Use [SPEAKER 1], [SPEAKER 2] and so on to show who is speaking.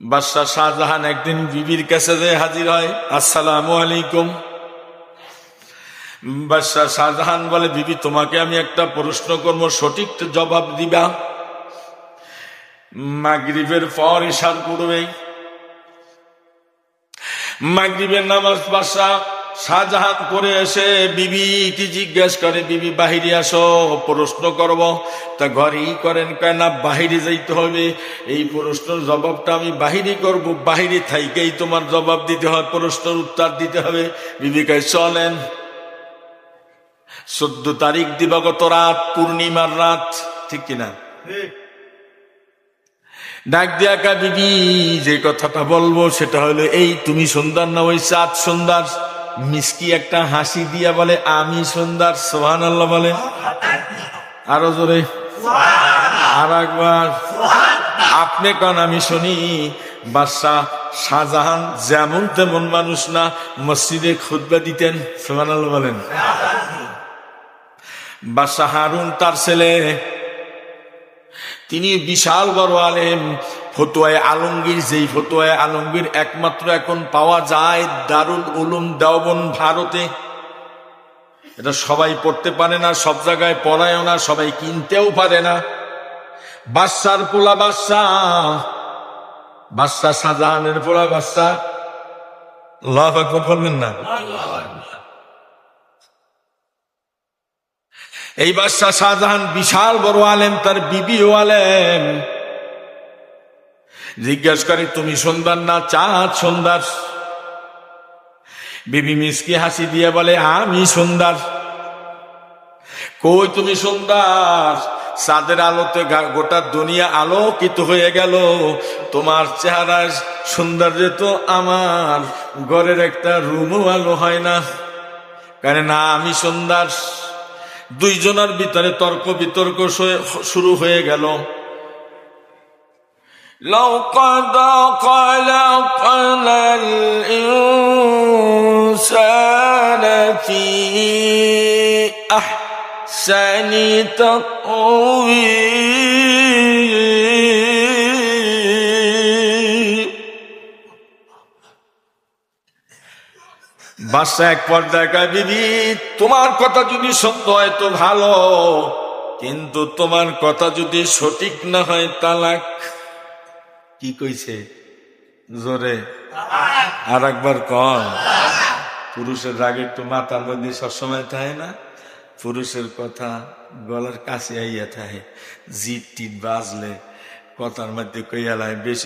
[SPEAKER 1] বাদশাহ শাহজাহান একদিন বিবির কাছে যে হাজির হয়, আসসালামু আলাইকুম। বাদশাহ শাহজাহান বলে, বিবি তোমাকে আমি একটা প্রশ্ন করব, সঠিক জবাব দিবা। মাগরিবের পর ইশার পূর্বে মাগরিবের নামাজ বাদশাহ শাহজাহান করে এসে বিবি কি জিজ্ঞেস করে, বিবি বাহিরে আসো, প্রশ্ন করব। তা ঘরেই করেন, কয় না বাহিরে যাইতে হবে। এই প্রশ্নের জবাবটা আমি বাহিরে করব, বাহিরে থাইকেই তোমার জবাব দিতে হবে, প্রশ্নের উত্তর দিতে হবে। বিবি কয় চলেন। 14 তারিখ দিবাগত রাত, পূর্ণিমার রাত, ঠিক কিনা? ডাক দিয়া কা, বিবি যে কথাটা বলবো সেটা হলো এই, তুমি সুন্দর না ওই চাঁদ সুন্দর? মিষ্টি একটা হাসি দিয়া বলে, আমি সুন্দর। সুবহানাল্লাহ বলে, আরো জোরে, আর একবার। আপনি কন, আমি শুনি। বাদশাহ শাহজাহান যেমন তেমন মানুষ না, মসজিদে খুতবা দিতেন। সুবহানাল্লাহ বলেন। বাদশাহ হারুন তার ছেলে, তিনি বিশাল বড় আলেম। ফতুয়ায়ে আলমগীর, যেই ফতুয়ায়ে আলমগীর একমাত্র এখন পাওয়া যায় দারুল উলুম দেওবন্দ, ভারতে। এটা সবাই পড়তে পারে না, সব জায়গায় পড়ায়ও না, সবাই কিনতেও পারে না। বাদশার পোলা বাদশাহ শাহজাহানের পোলা বাদশাহ। আল্লাহু আকবার বলবেন না? এই বাদশাহ শাহজাহান বিশাল বড় আলেম, তার বিবিও আলেম। জিজ্ঞাসা করে, তুমি সুন্দর না চাঁদ সুন্দর? বিবি মিষ্টি হাসি দিয়ে বলে, আমি সুন্দর। কই তুমি সুন্দর? চাঁদের আলোতে গোটা দুনিয়া আলোকিত হয়ে গেল, তোমার চেহারা সৌন্দর্য তো আমার ঘরের একটা রুমও আলো হয় না। কারণ না, আমি সুন্দর। দুইজনের ভিতরে তর্ক বিতর্ক শুরু হয়ে গেল। لقد خلقنا الإنسان في أحسن تقويم। বাদশা এক পর্যায়ে কয়, বিবি তোমার কথা যদি সত্য হয় তো ভালো, কিন্তু তোমার কথা যদি সঠিক না হয় তালাক। কি কইছে? জোরে আর একবার কম। পুরুষের রাগ একটু মাথার মধ্যে সবসময় থাকে না, পুরুষের কথা গলার কাছে আইয়া থাকে, জিট টিট বাজলে কথার মধ্যে কইয়ালায় বেশি।